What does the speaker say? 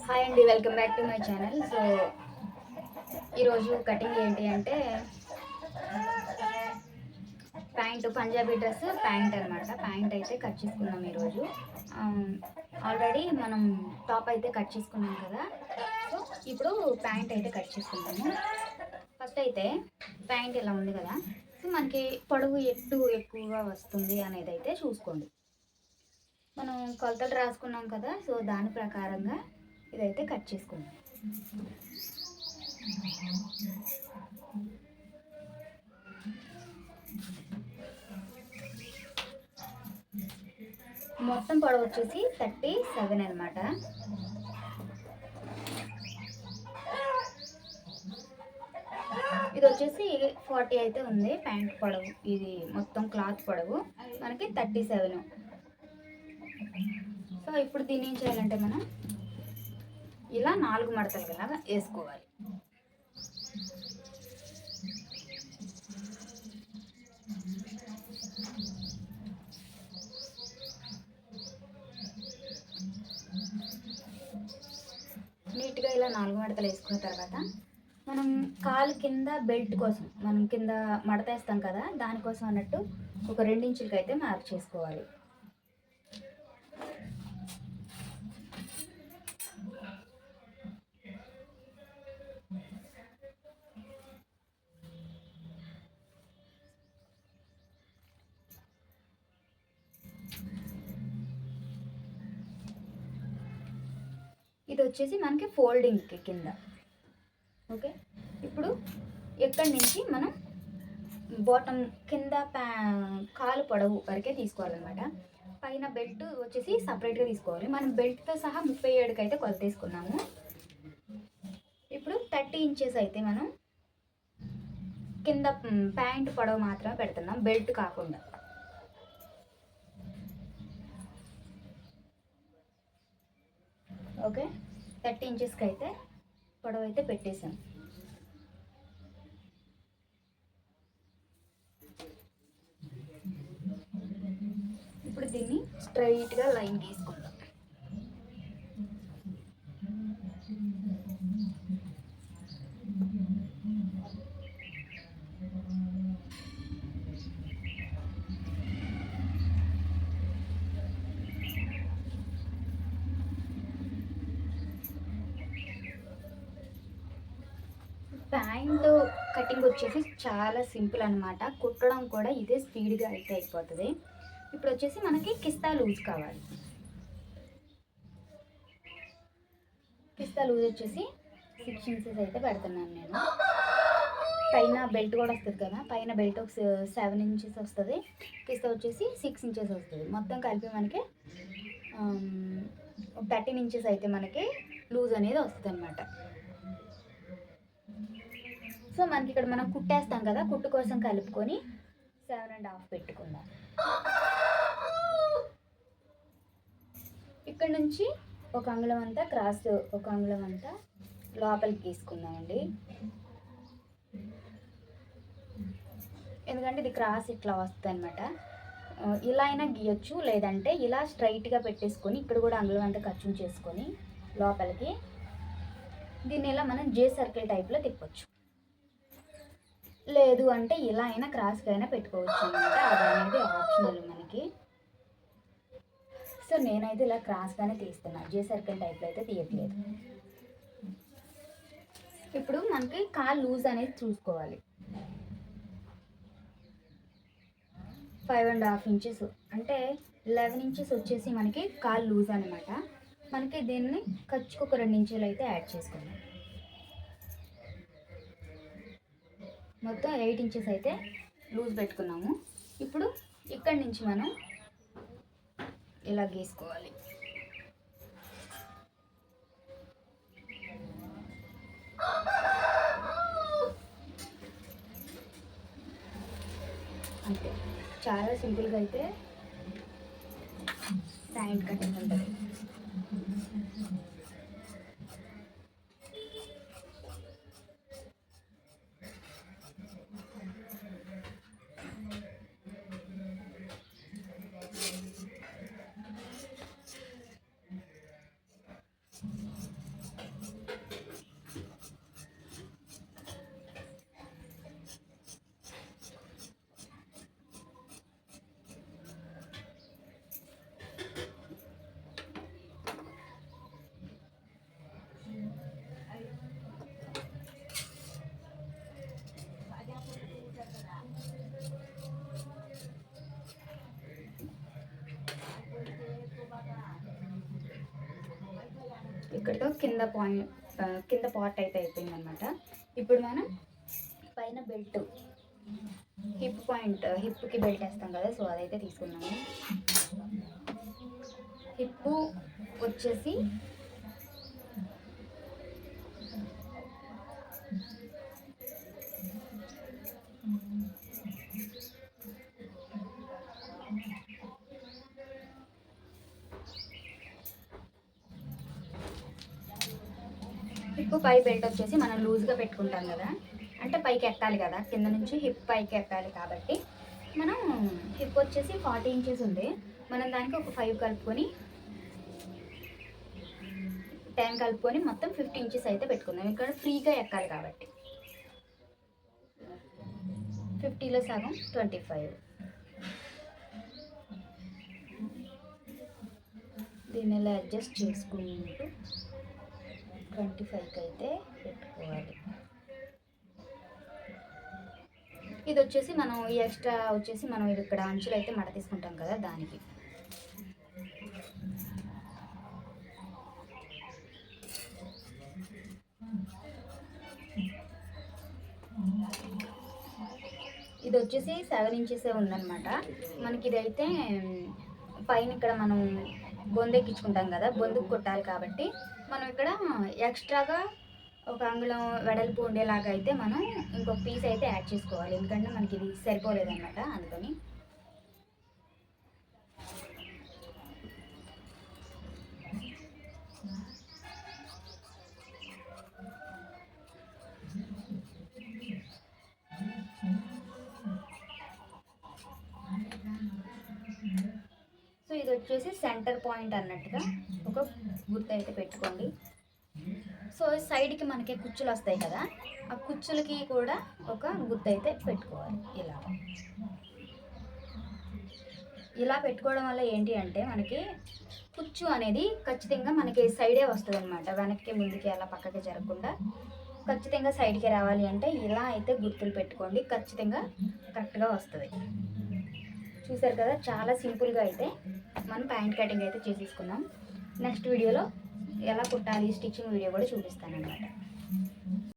Hi అండి, welcome back to my channel. So ఈరోజు cutting ఏంటి అంటే ప్యాంట్, పంజాబీ డ్రెస్ ప్యాంట్ అనమాట. ప్యాంట్ అయితే కట్ చేసుకున్నాం ఈరోజు. ఆల్రెడీ మనం టాప్ అయితే కట్ చేసుకున్నాం కదా. సో ఇప్పుడు ప్యాంట్ అయితే కట్ చేసుకున్నాము. ఫస్ట్ అయితే ప్యాంట్ ఇలా ఉంది కదా. సో మనకి పొడవు ఎక్కువగా వస్తుంది అనేది అయితే చూసుకోండి. మనం కొలతలు రాసుకున్నాం కదా. సో దాని ప్రకారంగా ఇదైతే కట్ చేసుకుందాం. మొత్తం పొడవు వచ్చేసి 37 అనమాట. ఇది వచ్చేసి 40 అయితే ఉంది ప్యాంట్ పొడవు. ఇది మొత్తం క్లాత్ పొడవు మనకి 37. సో ఇప్పుడు దీన్ని ఏం చేయాలంటే మనం ఇలా 4 మడతలు లాగా వేసుకోవాలి. నీట్గా ఇలా 4 మడతలు వేసుకున్న తర్వాత మనం కాలు కింద బెల్ట్ కోసం మనం కింద మడత వేస్తాం కదా, దానికోసం అన్నట్టు ఒక 2 ఇంచులకి అయితే మార్క్ చేసుకోవాలి. ఇది వచ్చేసి మనకి ఫోల్డింగ్కి కింద. ఓకే, ఇప్పుడు ఎక్కడి నుంచి మనం బాటమ్ కింద కాలు పొడవు వరకే తీసుకోవాలన్నమాట. పైన బెల్ట్ వచ్చేసి సపరేట్గా తీసుకోవాలి. మనం బెల్ట్తో సహా 37కి అయితే కొలత తీసుకున్నాము. ఇప్పుడు 30 ఇంచెస్ అయితే మనం కింద ప్యాంట్ పొడవు మాత్రమే పెడుతున్నాం, బెల్ట్ కాకుండా. ఓకే, 30 ఇంచెస్కి అయితే పొడవు అయితే పెట్టేసాం. ఇప్పుడు దీన్ని స్ట్రైట్గా లైన్ గీసుకుందాం. ప్యాంటు కటింగ్ వచ్చేసి చాలా సింపుల్ అనమాట. కుట్టడం కూడా ఇదే స్పీడ్గా అయితే అయిపోతుంది. ఇప్పుడు వచ్చేసి మనకి కిస్తా లూజ్ కావాలి. కిస్తా లూజ్ వచ్చేసి 6 ఇంచెస్ అయితే పెడుతున్నాను నేను. పైన బెల్ట్ కూడా వస్తుంది కదా, పైన బెల్ట్ ఒక 7 ఇంచెస్ వస్తుంది, కిస్తా వచ్చేసి 6 ఇంచెస్ వస్తుంది. మొత్తం కలిపి మనకి 13 ఇంచెస్ అయితే మనకి లూజ్ అనేది వస్తుంది అనమాట. సో మనకి ఇక్కడ మనం కుట్టేస్తాం కదా, కుట్టు కోసం కలుపుకొని 7.5 పెట్టుకుందాం. ఇక్కడ నుంచి ఒక అంగుళం అంతా క్రాస్, ఒక అంగుళం అంతా లోపలికి తీసుకుందామండి. ఎందుకంటే ఇది క్రాస్ ఇట్లా వస్తుంది అనమాట. ఇలా అయినా గీయొచ్చు, లేదంటే ఇలా స్ట్రైట్గా పెట్టేసుకొని ఇక్కడ కూడా అంగుళం అంతా ఖర్చు చేసుకొని లోపలికి దీన్ని ఇలా మనం జే సర్కిల్ టైప్లో తిప్పొచ్చు. లేదు అంటే ఇలా అయినా క్రాస్గా అయినా పెట్టుకోవచ్చు అనమాట. అది అనేది ఆప్షనల్ మనకి. సో నేనైతే ఇలా క్రాస్గానే తీస్తున్నా, జే సర్కిల్ టైప్లో అయితే తీయట్లేదు. ఇప్పుడు మనకి కాలు లూజ్ అనేది చూసుకోవాలి. 5.5 ఇంచెస్ అంటే 11 ఇంచెస్ వచ్చేసి మనకి కాలు లూజ్ అనమాట. మనకి దీన్ని ఖర్చుకు ఒక 2 ఇంచులు అయితే యాడ్ చేసుకుందాం. మొత్తం 8 ఇంచెస్ అయితే లూజ్ పెట్టుకున్నాము. ఇప్పుడు ఇక్కడి నుంచి మనం ఇలా గీసుకోవాలి. అంతే, చాలా సింపుల్గా అయితే ప్యాంట్ కటింగ్ ఉంటుంది. ఇక్కడతో కింద పార్ట్ అయితే అయిపోయింది అనమాట. ఇప్పుడు మనం పైన బెల్ట్ హిప్కి బెల్ట్ వేస్తాం కదా, సో అదైతే తీసుకున్నాము. హిప్ వచ్చేసి హిప్ పై బెల్ట్ వచ్చేసి మనం లూజ్గా పెట్టుకుంటాం కదా, అంటే పైకి ఎక్కాలి కదా, కింద నుంచి హిప్ పైకి ఎక్కాలి కాబట్టి మనం హిప్ వచ్చేసి 40 ఇంచెస్ ఉంది. మనం దానికి ఒక 5 కలుపుకొని 10 కలుపుకొని మొత్తం 50 ఇంచెస్ అయితే పెట్టుకుందాం. ఇక్కడ ఫ్రీగా ఎక్కాలి కాబట్టి 50లో సగం 25. దీన్ని ఇలా అడ్జస్ట్ చేసుకుంటూ 25కి అయితే పెట్టుకోవాలి. ఇది వచ్చేసి మనం ఈ ఎక్స్ట్రా వచ్చేసి మనం ఇది ఇక్కడ అంచులు అయితే మడ తీసుకుంటాం కదా, దానికి ఇది వచ్చేసి 7 ఇంచెసే ఉందన్నమాట. మనకి ఇదైతే పైన ఇక్కడ మనం బొందెక్కించుకుంటాం కదా, బొందుకు కొట్టాలి కాబట్టి మనం ఇక్కడ ఎక్స్ట్రాగా ఒక అంగుళం వెడల్పు ఉండేలాగా అయితే మనం ఇంకొక పీస్ అయితే యాడ్ చేసుకోవాలి, ఎందుకంటే మనకి ఇది సరిపోలేదన్నమాట, అందుకని. సో ఇది వచ్చేసి సెంటర్ పాయింట్ అన్నట్టుగా ఒక గుర్తు అయితే పెట్టుకోండి. సో సైడ్కి మనకి కుచ్చులు వస్తాయి కదా, ఆ కుచ్చులకి కూడా ఒక గుర్తు అయితే పెట్టుకోవాలి. ఇలా పెట్టుకోవడం వల్ల ఏంటి అంటే మనకి కుచ్చు అనేది ఖచ్చితంగా మనకి సైడే వస్తుంది అనమాట, వెనక్కి ముందుకి అలా పక్కకి జరగకుండా ఖచ్చితంగా సైడ్కి రావాలి అంటే ఇలా అయితే గుర్తులు పెట్టుకోండి, ఖచ్చితంగా కరెక్ట్గా వస్తుంది. చూసారు కదా, చాలా సింపుల్గా అయితే మనం ప్యాంట్ కటింగ్ అయితే చేసేసుకున్నాం. నెక్స్ట్ వీడియోలో ఎలా కుట్టాలి స్టిచ్చింగ్ వీడియో కూడా చూపిస్తాను అన్నమాట.